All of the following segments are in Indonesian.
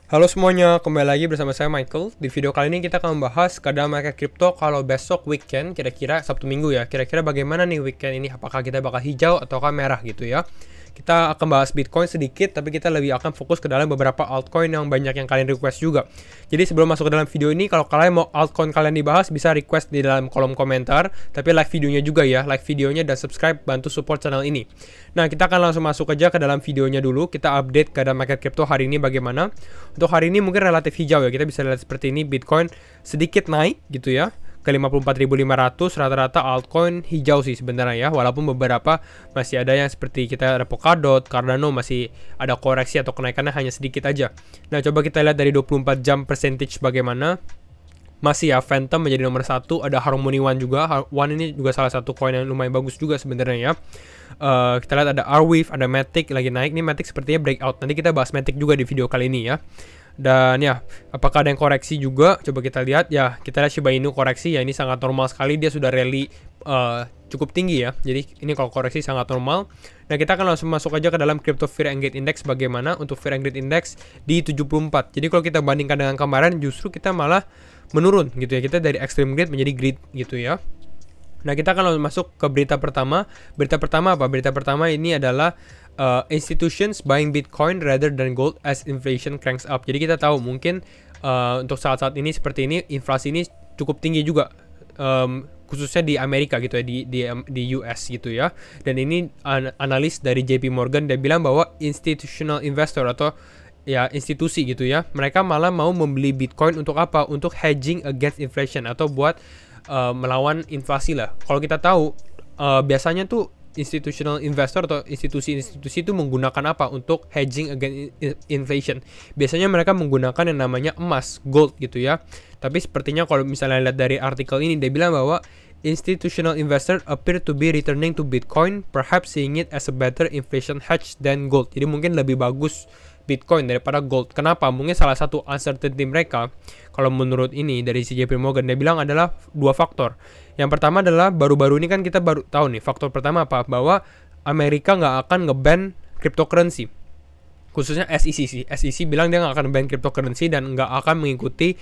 Halo semuanya, kembali lagi bersama saya Michael. Di video kali ini kita akan membahas keadaan market crypto kalau besok weekend, kira-kira Sabtu Minggu ya. Kira-kira bagaimana nih weekend ini? Apakah kita bakal hijau ataukah merah gitu ya? Kita akan bahas Bitcoin sedikit, tapi kita lebih akan fokus ke dalam beberapa altcoin yang banyak yang kalian request juga. Jadi sebelum masuk ke dalam video ini, kalau kalian mau altcoin kalian dibahas, bisa request di dalam kolom komentar. Tapi like videonya juga ya, like videonya dan subscribe, bantu support channel ini. Nah, kita akan langsung masuk aja ke dalam videonya dulu. Kita update keadaan market crypto hari ini bagaimana. Untuk hari ini mungkin relatif hijau ya, kita bisa lihat seperti ini, Bitcoin sedikit naik gitu ya, ke 54.500, rata-rata altcoin hijau sih sebenarnya ya, walaupun beberapa masih ada yang seperti kita ada Polkadot, Cardano masih ada koreksi atau kenaikannya hanya sedikit aja. Nah, coba kita lihat dari 24 jam percentage bagaimana. Masih ya, Phantom menjadi nomor satu, ada Harmony One juga. One ini juga salah satu koin yang lumayan bagus juga sebenarnya ya. Kita lihat ada Arweave, ada Matic lagi naik. Nih Matic sepertinya breakout. Nanti kita bahas Matic juga di video kali ini ya. Dan ya, apakah ada yang koreksi juga? Coba kita lihat ya. Kita lihat Shiba Inu koreksi ya, ini sangat normal sekali. Dia sudah rally cukup tinggi ya. Jadi ini kalau koreksi sangat normal. Nah, kita akan langsung masuk aja ke dalam Crypto Fear and Greed Index bagaimana. Untuk Fear and Greed Index di 74. Jadi kalau kita bandingkan dengan kemarin, justru kita malah menurun gitu ya. Kita dari extreme greed menjadi greed gitu ya. Nah, kita akan langsung masuk ke berita pertama. Berita pertama apa? Berita pertama ini adalah institutions buying Bitcoin rather than gold as inflation cranks up. Jadi kita tahu mungkin untuk saat-saat ini seperti ini, inflasi ini cukup tinggi juga, khususnya di Amerika gitu ya, di US gitu ya. Dan ini analis dari JP Morgan, dia bilang bahwa institutional investor atau ya institusi gitu ya, mereka malah mau membeli Bitcoin untuk apa? Untuk hedging against inflation atau buat melawan inflasi lah. Kalau kita tahu biasanya tuh institutional investor atau institusi-institusi itu menggunakan apa untuk hedging against inflation? Biasanya mereka menggunakan yang namanya emas, gold gitu ya. Tapi sepertinya kalau misalnya lihat dari artikel ini, dia bilang bahwa institutional investor appear to be returning to Bitcoin, perhaps seeing it as a better inflation hedge than gold. Jadi mungkin lebih bagus Bitcoin daripada gold. Kenapa? Mungkin salah satu uncertainty mereka, kalau menurut ini dari si JP Morgan, dia bilang adalah dua faktor. Yang pertama adalah baru-baru ini kan kita baru tahu nih, faktor pertama apa? Bahwa Amerika nggak akan nge-ban cryptocurrency. Khususnya SEC sih. SEC bilang dia nggak akan ban cryptocurrency dan nggak akan mengikuti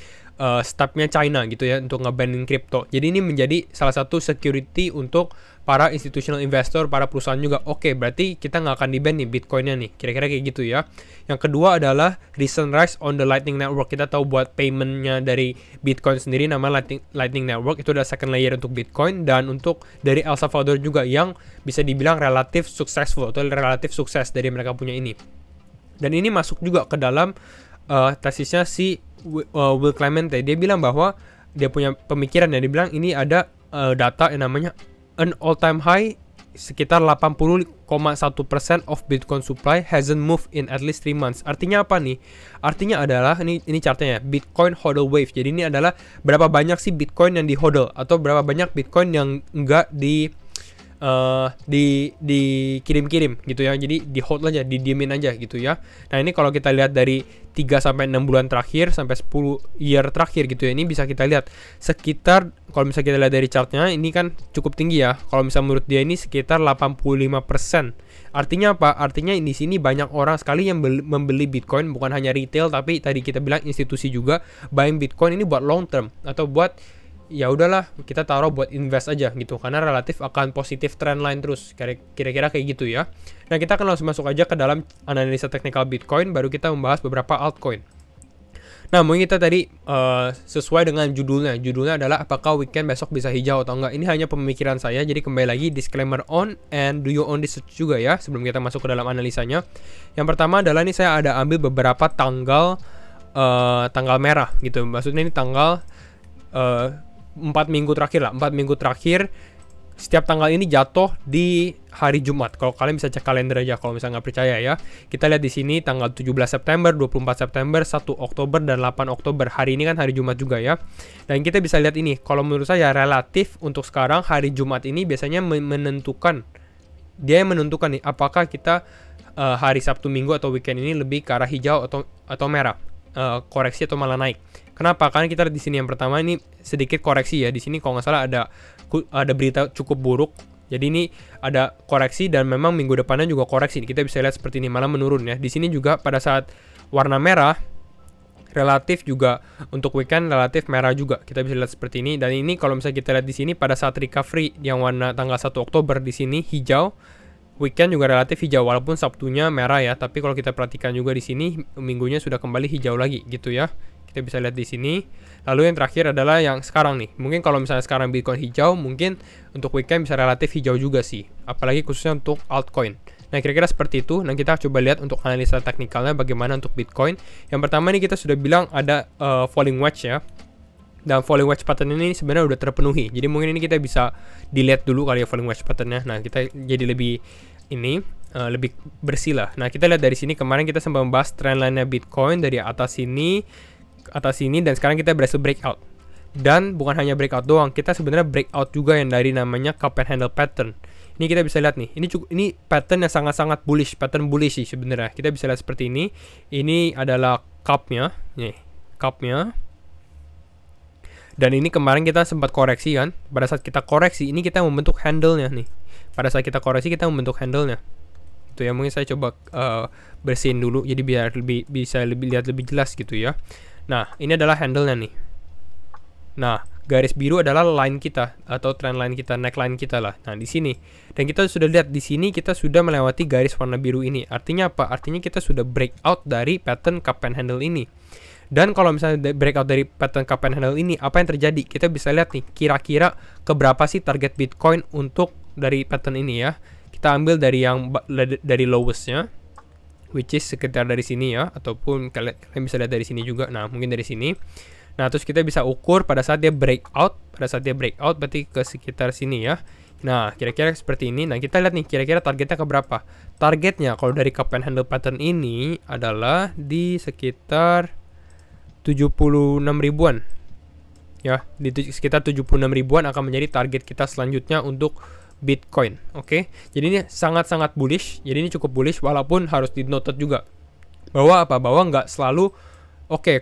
stepnya China gitu ya untuk nge-banin crypto. Jadi ini menjadi salah satu security untuk para institutional investor, para perusahaan juga. Oke, berarti kita nggak akan di-ban nih Bitcoinnya nih. Kira-kira kayak gitu ya. Yang kedua adalah recent rise on the Lightning Network. Kita tahu buat paymentnya dari Bitcoin sendiri nama Lightning Network itu adalah second layer untuk Bitcoin, dan untuk dari El Salvador juga yang bisa dibilang relatif successful atau relatif sukses dari mereka punya ini. Dan ini masuk juga ke dalam tesisnya si Will Clemente. Dia bilang bahwa dia punya pemikiran ya, dia bilang ini ada data yang namanya an all-time high sekitar 80,1% of Bitcoin supply hasn't moved in at least 3 months. Artinya apa nih? Artinya adalah ini chartnya ya, Bitcoin hodl wave. Jadi ini adalah berapa banyak sih Bitcoin yang di hodl atau berapa banyak Bitcoin yang enggak dikirim-kirim gitu ya. Jadi di hold aja, didiemin aja gitu ya. Nah, ini kalau kita lihat dari 3 sampai 6 bulan terakhir sampai 10 year terakhir gitu ya. Ini bisa kita lihat sekitar, kalau misalnya kita lihat dari chartnya ini kan cukup tinggi ya. Kalau misalnya menurut dia ini sekitar 85%. Artinya apa? Artinya di sini banyak orang sekali yang membeli Bitcoin, bukan hanya retail tapi tadi kita bilang institusi juga buying Bitcoin ini buat long term atau buat ya udahlah kita taruh buat invest aja gitu, karena relatif akan positif trend line terus, kira-kira kayak gitu ya. Nah, kita akan langsung masuk aja ke dalam analisa teknikal Bitcoin, baru kita membahas beberapa altcoin. Nah, mungkin kita tadi sesuai dengan judulnya adalah apakah weekend besok bisa hijau atau enggak. Ini hanya pemikiran saya, jadi kembali lagi disclaimer on and do you own this juga ya sebelum kita masuk ke dalam analisanya. Yang pertama adalah ini saya ada ambil beberapa tanggal merah gitu, maksudnya ini tanggal 4 minggu terakhir lah. 4 minggu terakhir setiap tanggal ini jatuh di hari Jumat. Kalau kalian bisa cek kalender aja kalau misalnya nggak percaya ya. Kita lihat di sini tanggal 17 September, 24 September, 1 Oktober dan 8 Oktober. Hari ini kan hari Jumat juga ya. Dan kita bisa lihat ini, kalau menurut saya relatif untuk sekarang hari Jumat ini biasanya menentukan. Dia yang menentukan nih apakah kita hari Sabtu Minggu atau weekend ini lebih ke arah hijau atau merah. Koreksi atau malah naik. Kenapa? Karena kita lihat di sini yang pertama ini sedikit koreksi ya. Di sini kalau nggak salah ada berita cukup buruk. Jadi ini ada koreksi dan memang minggu depannya juga koreksi. Kita bisa lihat seperti ini malah menurun ya. Di sini juga pada saat warna merah relatif juga untuk weekend relatif merah juga. Kita bisa lihat seperti ini, dan ini kalau misalnya kita lihat di sini pada saat recovery yang warna tanggal 1 Oktober di sini hijau, weekend juga relatif hijau walaupun Sabtunya merah ya, tapi kalau kita perhatikan juga di sini minggunya sudah kembali hijau lagi gitu ya. Kita bisa lihat di sini. Lalu yang terakhir adalah yang sekarang nih. Mungkin kalau misalnya sekarang Bitcoin hijau, mungkin untuk weekend bisa relatif hijau juga sih. Apalagi khususnya untuk altcoin. Nah, kira-kira seperti itu. Nah, kita coba lihat untuk analisa teknikalnya bagaimana untuk Bitcoin. Yang pertama nih kita sudah bilang ada falling wedge ya. Dan falling wedge pattern ini sebenarnya udah terpenuhi. Jadi mungkin ini kita bisa delete dulu kali ya falling wedge patternnya. Nah, kita jadi lebih lebih bersih lah. Nah, kita lihat dari sini kemarin kita sempat membahas trendline-nya Bitcoin dari atas sini dan sekarang kita berhasil breakout. Dan bukan hanya breakout doang, kita sebenarnya breakout juga yang dari namanya cup and handle pattern. Ini kita bisa lihat nih, ini pattern yang sangat-sangat bullish, pattern bullish sih sebenarnya. Kita bisa lihat seperti ini. Ini adalah cup-nya, nih, cup-nya. Dan ini kemarin kita sempat koreksi kan. Pada saat kita koreksi, ini kita membentuk handle-nya nih. Pada saat kita koreksi, kita membentuk handle-nya. Itu ya, mungkin saya coba bersihin dulu jadi biar bisa lihat lebih jelas gitu ya. Nah, ini adalah handle-nya nih. Nah, garis biru adalah line kita atau trend line kita, neckline kita lah. Nah, di sini. Dan kita sudah lihat di sini kita sudah melewati garis warna biru ini. Artinya apa? Artinya kita sudah breakout dari pattern cup and handle ini. Dan kalau misalnya breakout dari pattern cup and handle ini, apa yang terjadi? Kita bisa lihat nih, kira-kira keberapa sih target Bitcoin untuk dari pattern ini ya. Kita ambil dari yang dari lowest-nya, which is sekitar dari sini ya, ataupun kalian bisa lihat dari sini juga. Nah, mungkin dari sini. Nah, terus kita bisa ukur pada saat dia breakout. Pada saat dia breakout berarti ke sekitar sini ya. Nah, kira-kira seperti ini. Nah, kita lihat nih kira-kira targetnya ke berapa. Targetnya kalau dari cup and handle pattern ini adalah di sekitar 76 ribuan. Ya, di sekitar 76 ribuan akan menjadi target kita selanjutnya untuk Bitcoin. Oke. Jadi ini sangat-sangat bullish. Jadi ini cukup bullish walaupun harus di-noted juga. Bahwa apa? Bahwa nggak selalu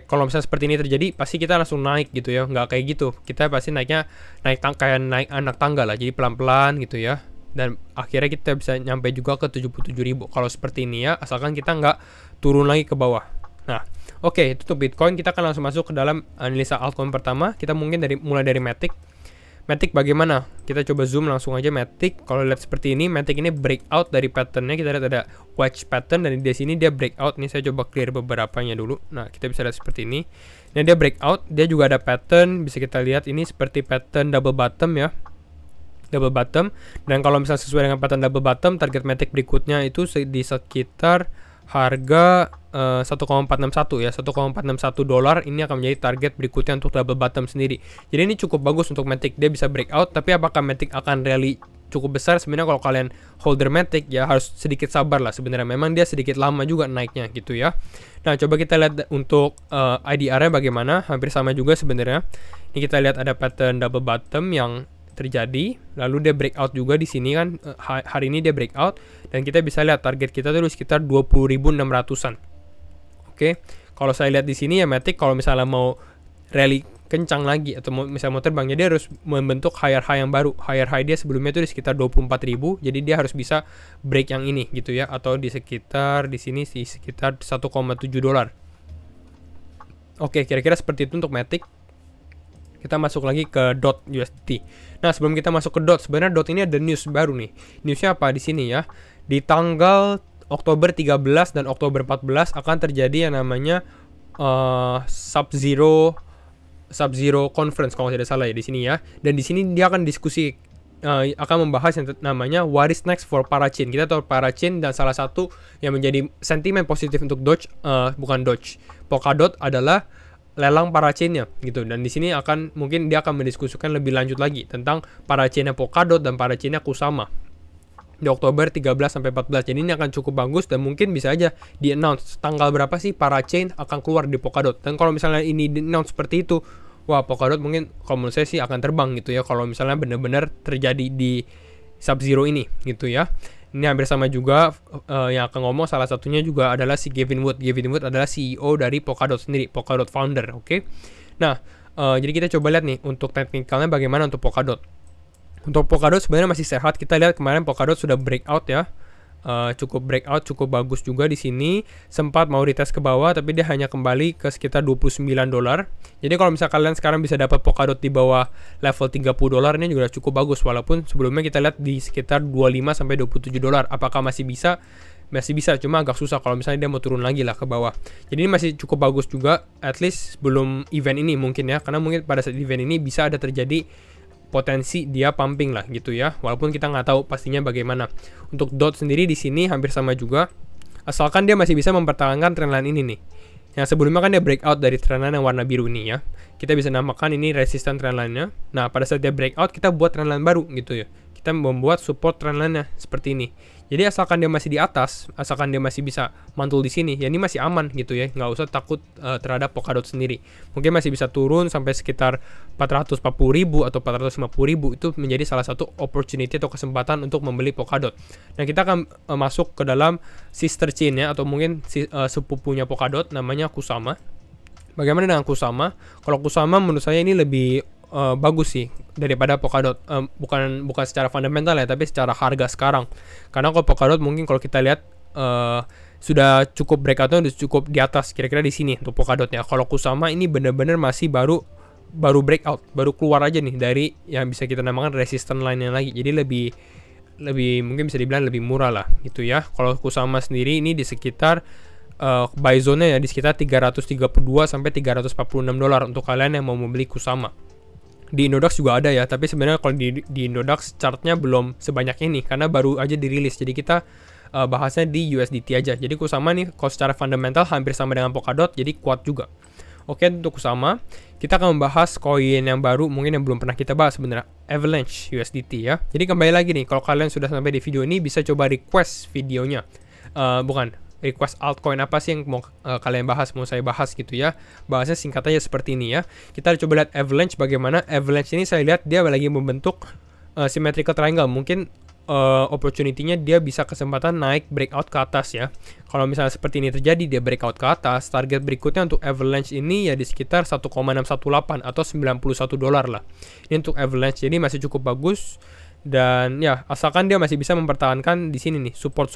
kalau misalnya seperti ini terjadi pasti kita langsung naik gitu ya. Nggak kayak gitu. Kita pasti naiknya kayak naik anak tangga lah. Jadi pelan-pelan gitu ya. Dan akhirnya kita bisa nyampe juga ke 77.000 kalau seperti ini ya, asalkan kita nggak turun lagi ke bawah. Nah, itu tuh Bitcoin. Kita akan langsung masuk ke dalam analisa altcoin pertama. Kita mungkin mulai dari Matic. Matic bagaimana? Kita coba zoom langsung aja Matic. Kalau lihat seperti ini, Matic ini breakout dari patternnya. Kita lihat ada wedge pattern dan di sini dia breakout. Nih saya coba clear beberapanya dulu. Nah, kita bisa lihat seperti ini. Nah, dia breakout. Dia juga ada pattern. Bisa kita lihat ini seperti pattern double bottom ya. Double bottom. Dan kalau misalnya sesuai dengan pattern double bottom, target Matic berikutnya itu di sekitar harga 1,461 ya, 1,461 dolar. Ini akan menjadi target berikutnya untuk double bottom sendiri. Jadi ini cukup bagus untuk Matic, dia bisa breakout. Tapi apakah Matic akan rally cukup besar? Sebenarnya kalau kalian holder Matic ya harus sedikit sabar lah sebenarnya. Memang dia sedikit lama juga naiknya gitu ya. Nah, coba kita lihat untuk IDR-nya bagaimana. Hampir sama juga sebenarnya. Ini kita lihat ada pattern double bottom yang terjadi, lalu dia breakout juga di sini kan. Hari ini dia breakout dan kita bisa lihat target kita tuh sekitar 20.600-an. Oke, kalau saya lihat di sini ya Matic kalau misalnya mau rally kencang lagi atau misalnya mau terbang, jadi dia harus membentuk higher high yang baru. Higher high dia sebelumnya itu di sekitar 24.000, jadi dia harus bisa break yang ini gitu ya, atau di sekitar di sini di sekitar 1,7 dolar. Oke, kira-kira seperti itu untuk Matic. Kita masuk lagi ke DOT USDT. Nah, sebelum kita masuk ke DOT, sebenarnya DOT ini ada news baru nih. Newsnya apa di sini ya? Di tanggal Oktober 13 dan Oktober 14 akan terjadi yang namanya Sub-Zero Conference kalau tidak salah ya di sini ya. Dan di sini dia akan diskusi akan membahas yang namanya what is next for Parachain. Kita tahu Parachain dan salah satu yang menjadi sentimen positif untuk Doge Polkadot adalah lelang parachain-nya gitu. Dan di sini mungkin dia akan mendiskusikan lebih lanjut lagi tentang parachain-nya Polkadot dan parachain-nya Kusama di Oktober 13 sampai 14. Jadi ini akan cukup bagus dan mungkin bisa aja di-announce tanggal berapa sih parachain akan keluar di Polkadot. Dan kalau misalnya ini di-announce seperti itu, wah Polkadot mungkin kalau menurut saya sih akan terbang gitu ya kalau misalnya benar-benar terjadi di Sub-Zero ini gitu ya. Ini hampir sama juga yang akan ngomong salah satunya juga adalah si Gavin Wood. Gavin Wood adalah CEO dari Polkadot sendiri, Polkadot founder, oke. Nah, jadi kita coba lihat nih untuk teknikalnya bagaimana untuk Polkadot. Untuk Polkadot sebenarnya masih sehat. Kita lihat kemarin Polkadot sudah breakout ya. cukup breakout, cukup bagus juga di sini. Sempat mau retest ke bawah, tapi dia hanya kembali ke sekitar 29 dolar. Jadi kalau misalnya kalian sekarang bisa dapat Polkadot di bawah level 30 dolar, ini juga cukup bagus. Walaupun sebelumnya kita lihat di sekitar 25 sampai 27 dolar. Apakah masih bisa? Masih bisa, cuma agak susah kalau misalnya dia mau turun lagi lah ke bawah. Jadi ini masih cukup bagus juga, at least sebelum event ini mungkin ya. Karena mungkin pada saat event ini bisa ada terjadi potensi dia pumping lah gitu ya, walaupun kita nggak tahu pastinya bagaimana. Untuk DOT sendiri di sini hampir sama juga, asalkan dia masih bisa mempertahankan trendline ini nih. Yang sebelumnya kan dia breakout dari trendline yang warna biru ini ya, kita bisa namakan ini resisten trendline-nya. Nah pada saat dia breakout kita buat trendline baru gitu ya, kita membuat support trendline-nya seperti ini. Jadi asalkan dia masih di atas, asalkan dia masih bisa mantul di sini, ya ini masih aman gitu ya, nggak usah takut terhadap Polkadot sendiri. Mungkin masih bisa turun sampai sekitar 440.000 atau 450.000, itu menjadi salah satu opportunity atau kesempatan untuk membeli Polkadot. Nah kita akan masuk ke dalam sister chain ya, atau mungkin sepupunya Polkadot, namanya Kusama. Bagaimana dengan Kusama? Kalau Kusama menurut saya ini lebih bagus sih daripada Polkadot, bukan secara fundamental ya, tapi secara harga sekarang. Karena kalau Polkadot mungkin kalau kita lihat sudah cukup breakoutnya udah cukup di atas, kira-kira di sini untuk Polkadotnya. Kalau Kusama ini benar-benar masih baru breakout, baru keluar aja nih dari yang bisa kita namakan resistance line-nya lagi. Jadi lebih mungkin bisa dibilang lebih murah lah gitu ya. Kalau Kusama sendiri ini di sekitar buy zone-nya ya di sekitar 332 sampai 346 dolar untuk kalian yang mau membeli Kusama. Di Indodax juga ada ya, tapi sebenarnya kalau di Indodax chartnya belum sebanyak ini karena baru aja dirilis. Jadi kita bahasnya di USDT aja. Jadi Kusama nih kalau secara fundamental hampir sama dengan Polkadot, jadi kuat juga. Oke, untuk Kusama kita akan membahas koin yang baru mungkin yang belum pernah kita bahas sebenarnya, Avalanche USDT ya. Jadi kembali lagi nih, kalau kalian sudah sampai di video ini bisa coba request videonya, request altcoin apa sih yang mau kalian bahas, mau saya bahas gitu ya. Bahasnya singkat aja seperti ini ya. Kita coba lihat Avalanche bagaimana. Avalanche ini saya lihat dia lagi membentuk symmetrical triangle. Mungkin opportunity-nya dia bisa kesempatan naik breakout ke atas ya. Kalau misalnya seperti ini terjadi, dia breakout ke atas, target berikutnya untuk Avalanche ini ya di sekitar 1,618 atau 91 dolar lah. Ini untuk Avalanche, jadi masih cukup bagus. Dan ya asalkan dia masih bisa mempertahankan di sini nih support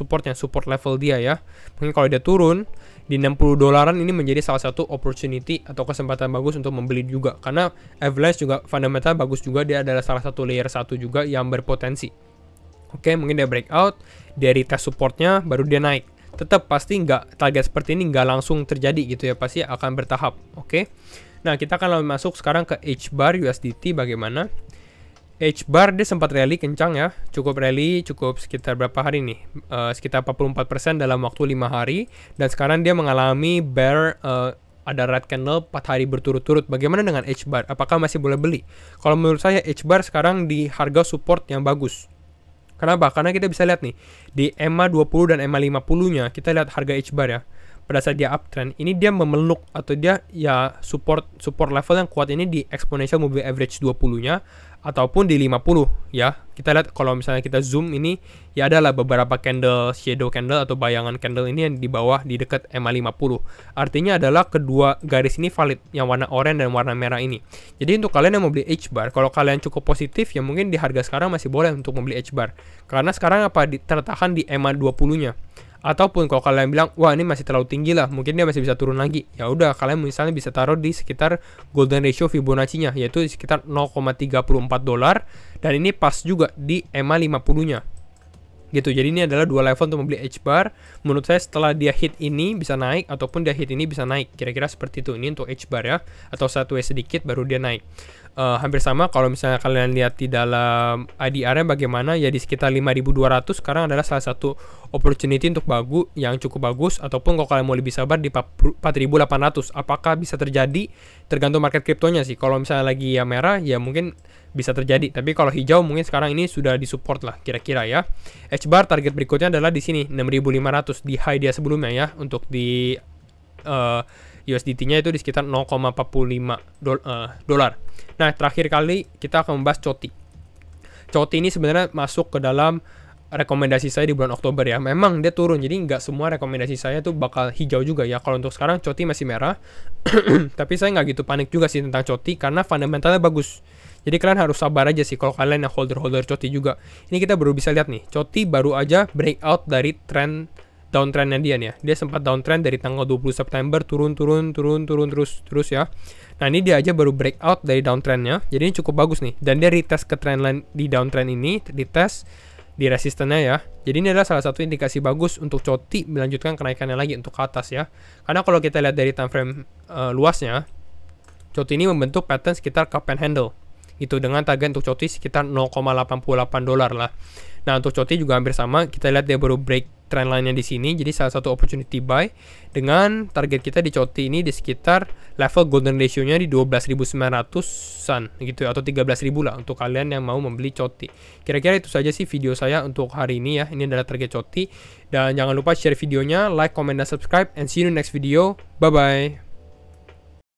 level dia ya. Mungkin kalau dia turun di 60 dolaran ini menjadi salah satu opportunity atau kesempatan bagus untuk membeli juga, karena Avalanche juga fundamental bagus juga, dia adalah salah satu layer 1 juga yang berpotensi. Oke, mungkin dia breakout, dia retest supportnya baru dia naik. Tetap pasti nggak, target seperti ini nggak langsung terjadi gitu ya, pasti akan bertahap. Oke. Nah kita akan masuk sekarang ke H-bar USDT. Bagaimana H-bar? Dia sempat rally kencang ya, cukup sekitar berapa hari nih, sekitar 44% dalam waktu 5 hari. Dan sekarang dia mengalami bear, ada red candle 4 hari berturut-turut. Bagaimana dengan H-bar? Apakah masih boleh beli? Kalau menurut saya H-bar sekarang di harga support yang bagus. Kenapa? Karena kita bisa lihat nih di EMA 20 dan EMA 50 nya, kita lihat harga H-bar ya. Pada saat dia uptrend, ini dia memeluk atau dia ya support level yang kuat ini di exponential moving average 20-nya ataupun di 50 ya. Kita lihat kalau misalnya kita zoom ini ya adalah beberapa candle, shadow candle atau bayangan candle ini yang di bawah di dekat EMA 50. Artinya adalah kedua garis ini valid, yang warna oranye dan warna merah ini. Jadi untuk kalian yang mau beli H-bar, kalau kalian cukup positif ya mungkin di harga sekarang masih boleh untuk membeli H-bar. Karena sekarang tertahan di EMA 20-nya. Ataupun kalau kalian bilang, wah ini masih terlalu tinggi lah, mungkin dia masih bisa turun lagi. Ya udah, kalian misalnya bisa taruh di sekitar golden ratio Fibonacci-nya, yaitu di sekitar 0,34 dolar. Dan ini pas juga di EMA 50-nya. Gitu, jadi ini adalah dua level untuk membeli H-bar. Menurut saya setelah dia hit ini bisa naik, ataupun dia hit ini bisa naik. Kira-kira seperti itu, ini untuk H-bar ya. Atau satu sedikit baru dia naik. Hampir sama kalau misalnya kalian lihat di dalam IDR-nya bagaimana, ya di sekitar 5.200 sekarang adalah salah satu opportunity untuk yang cukup bagus. Ataupun kalau kalian mau lebih sabar di 4.800. Apakah bisa terjadi? Tergantung market kriptonya sih. Kalau misalnya lagi ya merah ya mungkin bisa terjadi, tapi kalau hijau mungkin sekarang ini sudah disupport lah kira-kira ya. H-bar target berikutnya adalah di sini 6.500 di high dia sebelumnya ya. Untuk di USDT-nya itu di sekitar 0,45 dolar. Nah, terakhir kali kita akan membahas COTI. COTI ini sebenarnya masuk ke dalam rekomendasi saya di bulan Oktober ya. Memang dia turun, jadi nggak semua rekomendasi saya tuh bakal hijau juga ya. Kalau untuk sekarang COTI masih merah, tapi saya nggak gitu panik juga sih tentang COTI karena fundamentalnya bagus. Jadi kalian harus sabar aja sih kalau kalian yang holder COTI juga. Ini kita baru bisa lihat nih, COTI baru aja breakout dari downtrendnya dia nih ya. Dia sempat downtrend dari tanggal 20 September turun terus ya. Nah ini dia aja baru breakout dari downtrendnya. Jadi ini cukup bagus nih. Dan dia retest ke trendline di downtrend ini, retest di resistennya ya. Jadi ini adalah salah satu indikasi bagus untuk COTI melanjutkan kenaikannya lagi untuk ke atas ya. Karena kalau kita lihat dari time frame luasnya, COTI ini membentuk pattern sekitar cup and handle. Itu dengan target untuk COTI sekitar 0,88 dolar lah. Nah untuk COTI juga hampir sama. Kita lihat dia baru break trendline-nya di sini. Jadi salah satu opportunity buy dengan target kita di COTI ini di sekitar level golden ratio-nya di 12.900-an gitu ya, atau 13.000 lah untuk kalian yang mau membeli COTI. Kira-kira itu saja sih video saya untuk hari ini ya. Ini adalah target COTI. Dan jangan lupa share videonya, like, comment, dan subscribe, and see you in the next video. Bye bye.